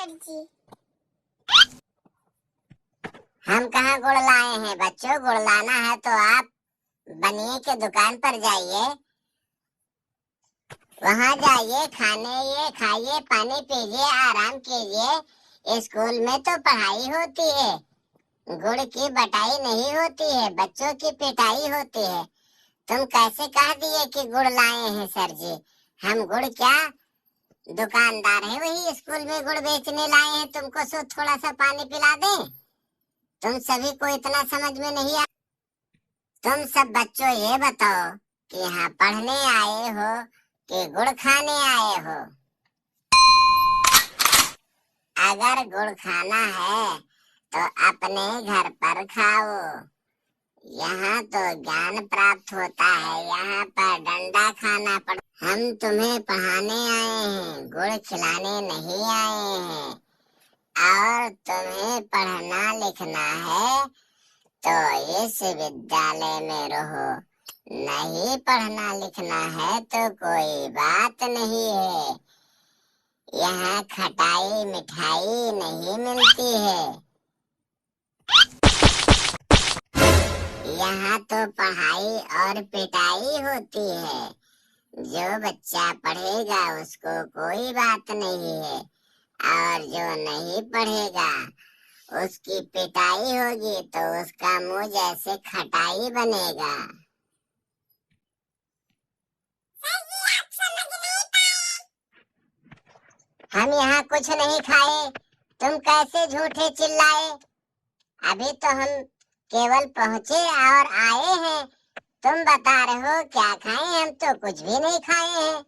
Sir जी। हम कहाँ गुड़ लाए हैं बच्चों। गुड़ लाना है तो आप बनिए के दुकान पर जाइए, वहाँ जाइए, खाइए, पानी पीजिए, आराम कीजिए। स्कूल में तो पढ़ाई होती है, गुड़ की बटाई नहीं होती है, बच्चों की पिटाई होती है। तुम कैसे कह दिए कि गुड़ लाए हैं सर जी। हम गुड़ क्या दुकानदार है, वही स्कूल में गुड़ बेचने लाए हैं। तुमको सो थोड़ा सा पानी पिला दें। तुम सभी को इतना समझ में नहीं आ। तुम सब बच्चों ये बताओ कि यहाँ पढ़ने आए हो कि गुड़ खाने आए हो। अगर गुड़ खाना है तो अपने घर पर खाओ। यहाँ तो ज्ञान प्राप्त होता है, यहाँ पर डंडा खाना पड़। हम तुम्हें पढ़ाने आए हैं, गुड़ खिलाने नहीं आए हैं। और तुम्हें पढ़ना लिखना है तो इस विद्यालय में रहो, नहीं पढ़ना लिखना है तो कोई बात नहीं है। यहाँ खटाई मिठाई नहीं मिलती है, यहाँ तो पढ़ाई और पिटाई होती है। जो बच्चा पढ़ेगा उसको कोई बात नहीं है, और जो नहीं पढ़ेगा उसकी पिटाई होगी तो उसका मुंह जैसे खटाई बनेगा। हम यहाँ कुछ नहीं खाए, तुम कैसे झूठे चिल्लाए। अभी तो हम केवल पहुँचे और आए हैं, तुम बता रहे हो क्या खाए। हम तो कुछ भी नहीं खाए हैं।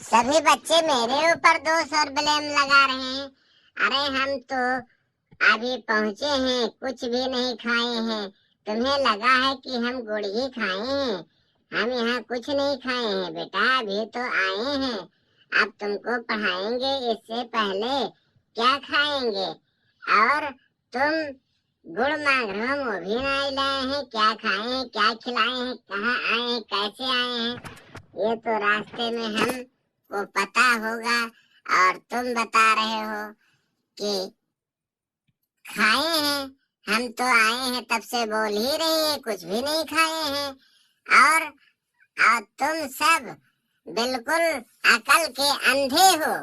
सभी बच्चे मेरे ऊपर दोष और ब्लेम लगा रहे हैं। अरे हम तो अभी पहुँचे हैं, कुछ भी नहीं खाए हैं। तुम्हें लगा है कि हम गुड़ ही खाए हैं। हम यहाँ कुछ नहीं खाए हैं बेटा, अभी तो आए हैं। अब तुमको पढ़ाएंगे, इससे पहले क्या खाएंगे। और तुम गुड़ मांग रहे हो, वो भी नहीं लाए हैं। क्या खाए हैं, क्या खिलाए हैं, कहाँ आए हैं, कैसे आए हैं, ये तो रास्ते में हमको पता होगा। और तुम बता रहे हो कि खाए हैं। हम तो आए हैं तब से बोल ही रही है, कुछ भी नहीं खाए हैं। और तुम सब बिल्कुल अकल के अंधे हो।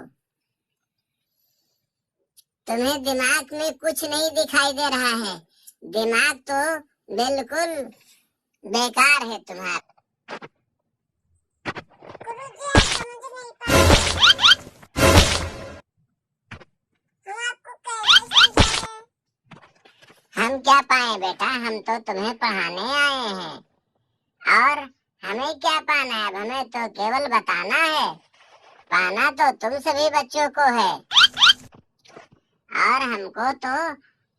तुम्हें दिमाग में कुछ नहीं दिखाई दे रहा है, दिमाग तो बिल्कुल बेकार है तुम्हारा। गुरुजी आप समझ नहीं पा रहे, हम आपको कैसे समझाएं। हम क्या पाए बेटा, हम तो तुम्हें पढ़ाने आए हैं। और हमें क्या पाना है, हमें तो केवल बताना है। पाना तो तुम सभी बच्चों को है, और हमको तो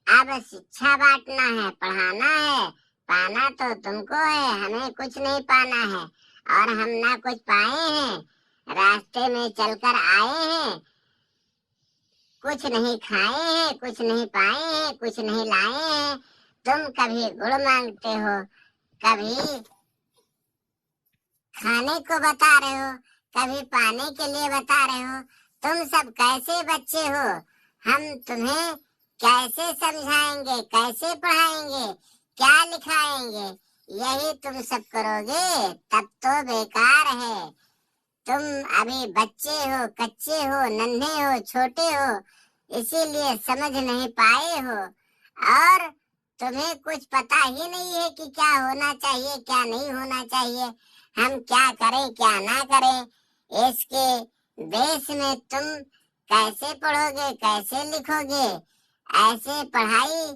अब शिक्षा बांटना है, पढ़ाना है। पाना तो तुमको है, हमें कुछ नहीं पाना है। और हम ना कुछ पाए हैं, रास्ते में चलकर आए हैं, कुछ नहीं खाए हैं, कुछ नहीं पाए हैं, कुछ नहीं लाए हैं। तुम कभी गुड़ मांगते हो, कभी खाने को बता रहे हो, कभी पाने के लिए बता रहे हो। तुम सब कैसे बच्चे हो, हम तुम्हें कैसे समझाएंगे, कैसे पढ़ाएंगे, क्या लिखाएंगे। यही तुम सब करोगे तब तो बेकार है। तुम अभी बच्चे हो, कच्चे हो, नन्हे हो, छोटे हो, इसीलिए समझ नहीं पाए हो। और तुम्हें कुछ पता ही नहीं है कि क्या होना चाहिए, क्या नहीं होना चाहिए, हम क्या करें, क्या ना करें। इसके देश में तुम कैसे पढ़ोगे, कैसे लिखोगे। ऐसे पढ़ाई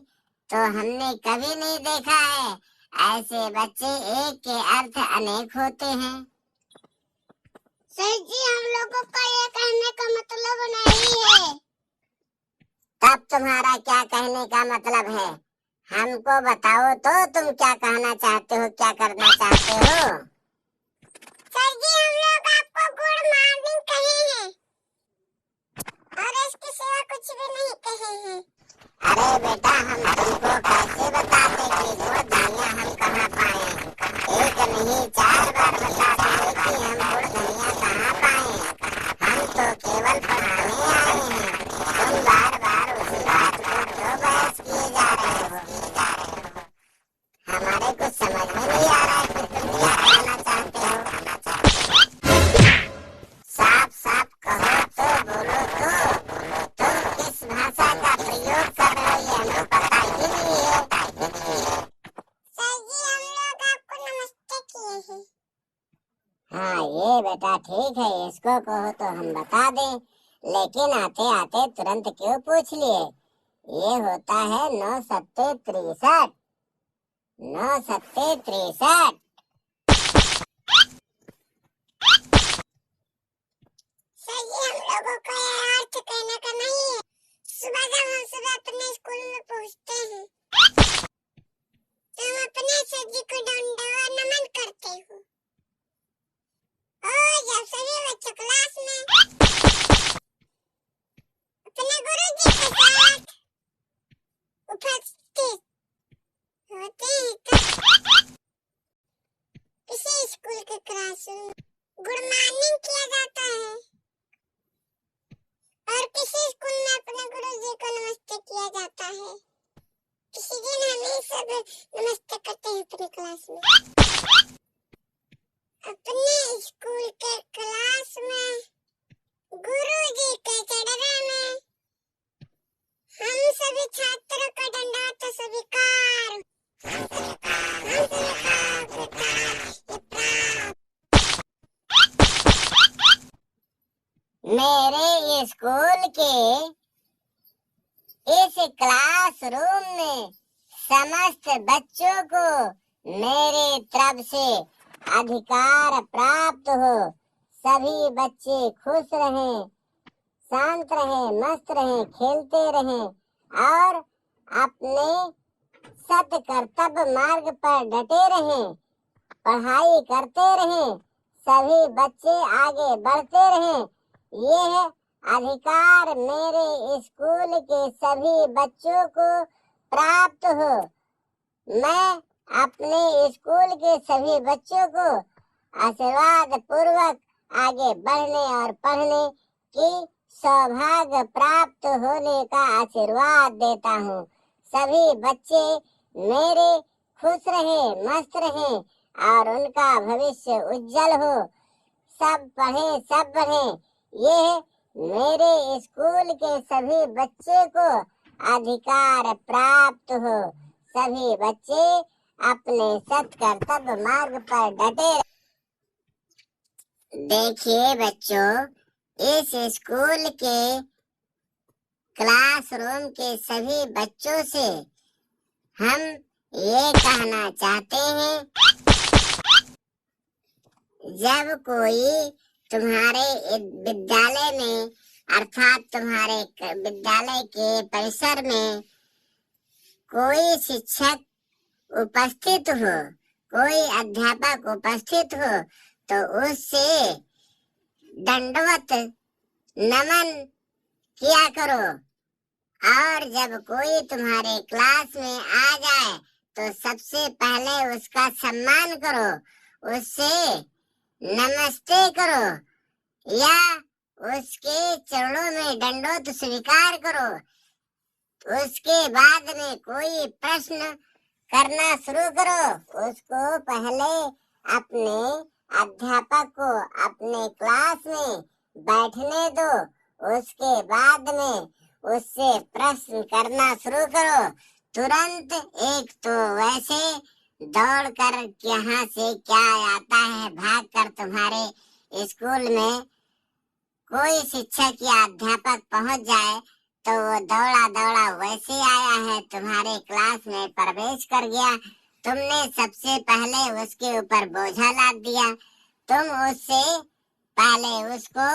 तो हमने कभी नहीं देखा है। ऐसे बच्चे एक के अर्थ अनेक होते हैं। सर जी हम लोगों का ये कहने का मतलब नहीं है। तब तुम्हारा क्या कहने का मतलब है, हमको बताओ तो तुम क्या कहना चाहते हो, क्या करना चाहते हो। सर जी हम लोग आपको गुड मॉर्निंग कहे हैं और इसके सिवा कुछ भी नहीं कहे हैं। अरे बेटा हम तुमको कैसे बताते कि गुड़ धनिया हम कहाँ पाए। एक नहीं 4 बार बताते कि हम गुड़ धनिया कहाँ पाए। हम तो केवल पढ़ाने आए को कहो तो हम बता दें, लेकिन आते आते तुरंत क्यों पूछ लिए? ये होता है 9 सत्ते 63। 9 सत्ते 63। सर जी हम लोगों का यह अर्थ कहने का नहीं है। सुबह जब हम सुबह अपने स्कूल में पहुंचते हैं तो हम अपने सर जी को दंडवत नमन करते हैं। और जब सभी बच्चे क्लास में अपने गुरुजी के साथ उपस्थित होते हैं तो किसी स्कूल के क्लासरूम गुड मॉर्निंग किया जाता है और किसी स्कूल में अपने गुरुजी को नमस्ते किया जाता है। किसी दिन हमें सब नमस्ते करते हैं अपने क्लास में। अपने स्कूल के क्लास में गुरुजी के चढ़ने में हम सभी छात्रों का दंडवत स्वीकार। मेरे स्कूल के इस क्लासरूम में समस्त बच्चों को मेरे तरफ से अधिकार प्राप्त हो। सभी बच्चे खुश रहें, शांत रहें, मस्त रहें, खेलते रहें और अपने सत कर्तव्य मार्ग पर डटे रहें, पढ़ाई करते रहें, सभी बच्चे आगे बढ़ते रहें। यह अधिकार मेरे स्कूल के सभी बच्चों को प्राप्त हो। मैं अपने स्कूल के सभी बच्चों को आशीर्वाद पूर्वक आगे बढ़ने और पढ़ने की सौभाग्य प्राप्त होने का आशीर्वाद देता हूँ। सभी बच्चे मेरे खुश रहे, मस्त रहे और उनका भविष्य उज्जवल हो। सब पढ़े, सब बढ़े। यह मेरे स्कूल के सभी बच्चे को अधिकार प्राप्त हो। सभी बच्चे अपने सत कर्तव्य मार्ग पर डटे। देखिए बच्चों, इस स्कूल के क्लासरूम के सभी बच्चों से हम ये कहना चाहते हैं, जब कोई तुम्हारे विद्यालय में अर्थात तुम्हारे विद्यालय के परिसर में कोई शिक्षक उपस्थित हो, कोई अध्यापक उपस्थित हो, तो उससे दंडवत नमन किया करो। और जब कोई तुम्हारे क्लास में आ जाए तो सबसे पहले उसका सम्मान करो, उससे नमस्ते करो या उसके चरणों में दंडवत स्वीकार करो। उसके बाद में कोई प्रश्न करना शुरू करो। उसको पहले अपने अध्यापक को अपने क्लास में बैठने दो, उसके बाद में उससे प्रश्न करना शुरू करो। तुरंत एक तो वैसे दौड़ कर यहाँ से क्या आता है, भाग कर तुम्हारे स्कूल में कोई शिक्षक या अध्यापक पहुंच जाए तो वो दौड़ा दौड़ा वैसे आया है, तुम्हारे क्लास में प्रवेश कर गया। तुमने सबसे पहले उसके ऊपर बोझा लाद दिया। तुम उससे पहले उसको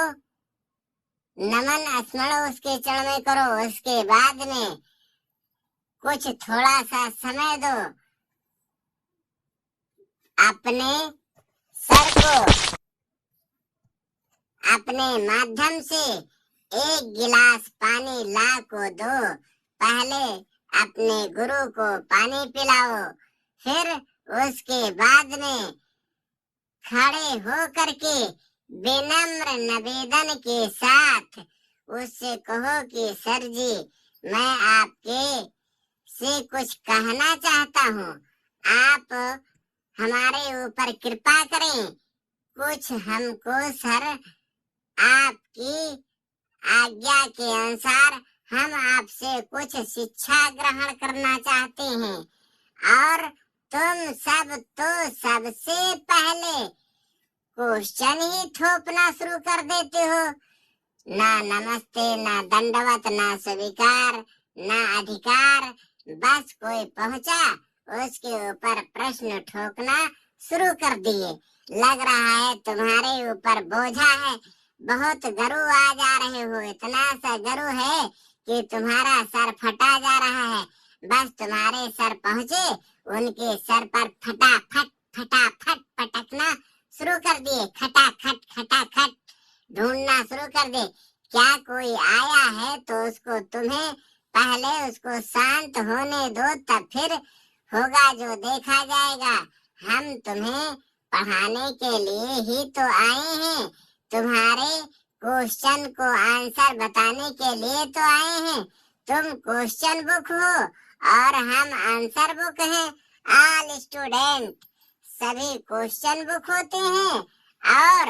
नमन स्मरण उसके चरण में करो। उसके बाद में कुछ थोड़ा सा समय दो, अपने सर को अपने माध्यम से एक गिलास पानी ला को दो। पहले अपने गुरु को पानी पिलाओ, फिर उसके बाद में खड़े हो करके विनम्र निवेदन के साथ उससे कहो कि सर जी, मैं आपके से कुछ कहना चाहता हूँ। आप हमारे ऊपर कृपा करें। कुछ हमको सर आपकी आज्ञा के अनुसार हम आपसे कुछ शिक्षा ग्रहण करना चाहते हैं। और तुम सब तो सबसे पहले क्वेश्चन ही थोपना शुरू कर देते हो। ना नमस्ते, ना दंडवत, ना स्वीकार, ना अधिकार। बस कोई पहुंचा, उसके ऊपर प्रश्न ठोकना शुरू कर दिए। लग रहा है तुम्हारे ऊपर बोझा है, बहुत गरु आ जा रहे हो। इतना सा गरु है कि तुम्हारा सर फटा जा रहा है। बस तुम्हारे सर पहुंचे, उनके सर पर फटाफट फटाफट पटकना शुरू कर दिए। खटाखट खटाखट ढूंढना शुरू कर दे। क्या कोई आया है तो उसको तुम्हें पहले उसको शांत होने दो, तब फिर होगा जो देखा जाएगा। हम तुम्हें पढ़ाने के लिए ही तो आए हैं, तुम्हारे क्वेश्चन को आंसर बताने के लिए तो आए हैं। तुम क्वेश्चन बुक हो और हम आंसर बुक हैं। ऑल स्टूडेंट सभी क्वेश्चन बुक होते हैं और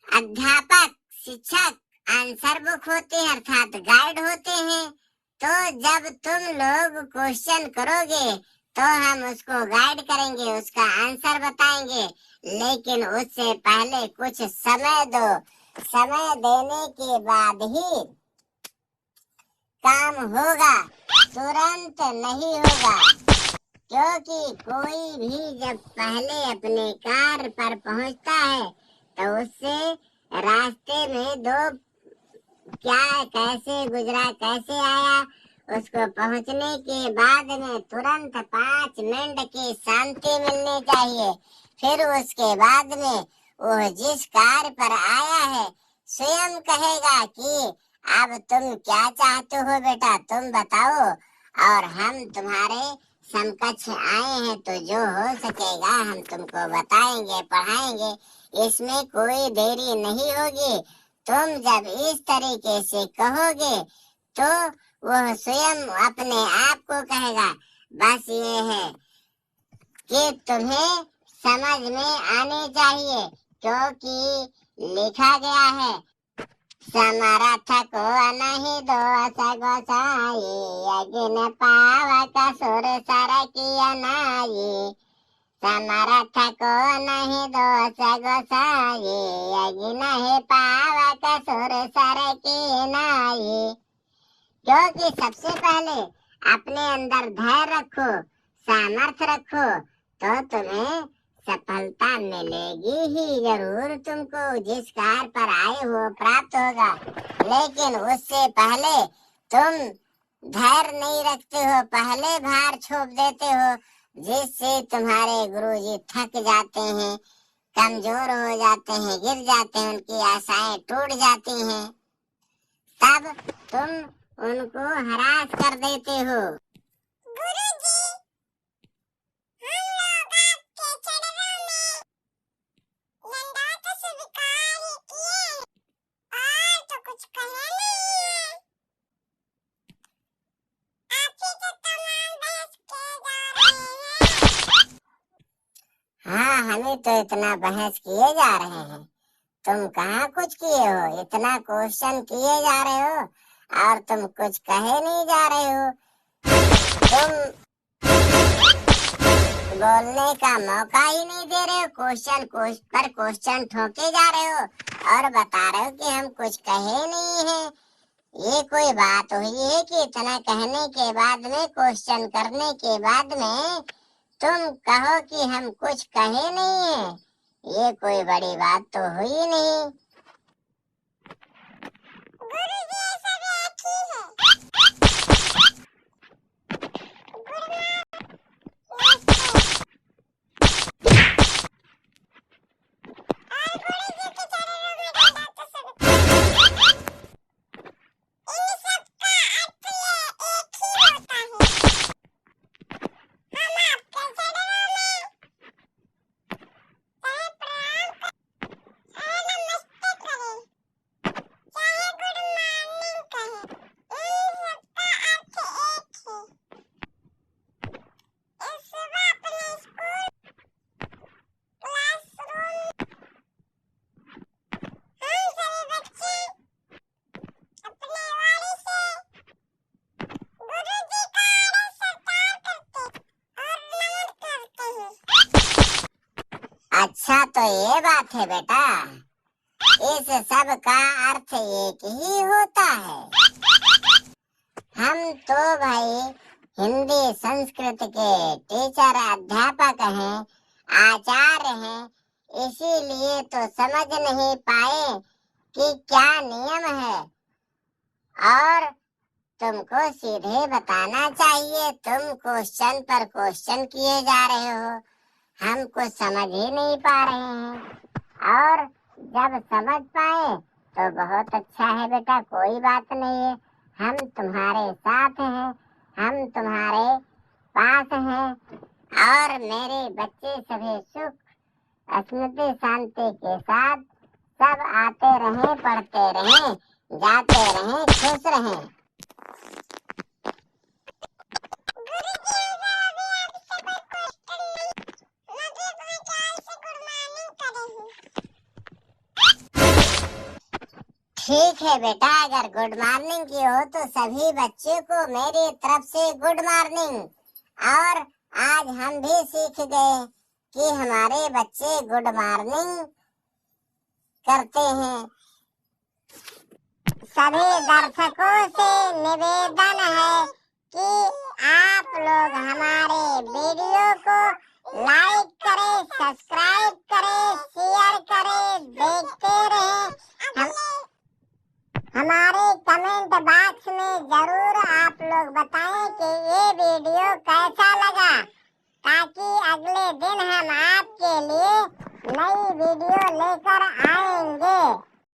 अध्यापक शिक्षक आंसर बुक होते हैं, अर्थात गाइड होते हैं। तो जब तुम लोग क्वेश्चन करोगे तो हम उसको गाइड करेंगे, उसका आंसर बताएंगे। लेकिन उससे पहले कुछ समय दो। समय देने के बाद ही काम होगा, तुरंत नहीं होगा। क्योंकि कोई भी जब पहले अपने कार्य पर पहुंचता है तो उससे रास्ते में दो क्या कैसे गुजरा, कैसे आया, उसको पहुंचने के बाद में तुरंत 5 मिनट की शांति मिलनी चाहिए। फिर उसके बाद में वो जिस कार्य पर आया है स्वयं कहेगा कि अब तुम क्या चाहते हो बेटा, तुम बताओ, और हम तुम्हारे समकक्ष आए हैं तो जो हो सकेगा हम तुमको बताएंगे, पढ़ाएंगे। इसमें कोई देरी नहीं होगी। तुम जब इस तरीके से कहोगे तो वह स्वयं अपने आप को कहेगा। बस ये है कि तुम्हें समझ में आने चाहिए, क्योंकि लिखा गया है समर्थ को नहीं दोष गोसाई, यज्ञ पावक सुर सर किया नाई। समर्थ को नहीं दोष गोसाई, यज्ञ पावक सुर सर की नाई। क्योंकि सबसे पहले अपने अंदर धैर्य रखो, सामर्थ्य रखो, तो तुम्हें सफलता मिलेगी ही जरूर। तुमको जिस कार्य पर आए हो प्राप्त होगा। लेकिन उससे पहले तुम धैर्य नहीं रखते हो, पहले भार छोप देते हो, जिससे तुम्हारे गुरुजी थक जाते हैं, कमजोर हो जाते हैं, गिर जाते हैं, उनकी आशाएं टूट जाती हैं। तब तुम उनको हरास कर देते हो। गुरुजी, हम लोग आपके चरणों में दंडवत स्वीकार ही किए और तो कुछ कहे नहीं है। आप ही तो तमाम बहस किए जा रहे हैं। हाँ, हमें तो इतना बहस किए जा रहे हैं, तुम कहाँ कुछ किए हो। इतना क्वेश्चन किए जा रहे हो और तुम कुछ कहे नहीं जा रहे हो। तुम बोलने का मौका ही नहीं दे रहे हो, क्वेश्चन पर क्वेश्चन ठोके जा रहे हो और बता रहे हो कि हम कुछ कहे नहीं है। ये कोई बात हुई है कि इतना कहने के बाद में, क्वेश्चन करने के बाद में तुम कहो कि हम कुछ कहे नहीं है? ये कोई बड़ी बात तो हुई नहीं। गुरुजी, ये सब एक ही है। और गुरुजी के चरणों में दंडवत स्वीकार। इन सब का अर्थ ये एक ही होता है। हम आपके चरणों में सह प्रणाम, सह नमस्ते तो ये बात है बेटा, इस सब का अर्थ एक ही होता है। हम तो भाई हिंदी संस्कृत के टीचर अध्यापक हैं, आचार्य हैं, इसीलिए तो समझ नहीं पाए कि क्या नियम है। और तुमको सीधे बताना चाहिए, तुम क्वेश्चन पर क्वेश्चन किए जा रहे हो, हम कुछ समझ ही नहीं पा रहे हैं। और जब समझ पाए तो बहुत अच्छा है बेटा, कोई बात नहीं है, हम तुम्हारे साथ हैं, हम तुम्हारे पास हैं। और मेरे बच्चे सभी सुख स्मृति शांति के साथ सब आते रहें, पढ़ते रहें, जाते रहें, खुश रहें। गुरुजी अभी आपसे कोई क्वेश्चन नहीं, मैं भी अपने ख्याल से गुड मॉर्निंग करे हूँ। ठीक है बेटा, अगर गुड मॉर्निंग की हो तो सभी बच्चों को मेरी तरफ से गुड मॉर्निंग। और आज हम भी सीख गए कि हमारे बच्चे गुड मॉर्निंग करते हैं। सभी दर्शकों से निवेदन है कि आप लोग हमारे वीडियो को लाइक करें, सब्सक्राइब करें, शेयर करें, देखते रहें। हमारे कमेंट बॉक्स में जरूर आप लोग बताएं कि ये वीडियो कैसा लगा, ताकि अगले दिन हम आपके लिए नई वीडियो लेकर आएंगे।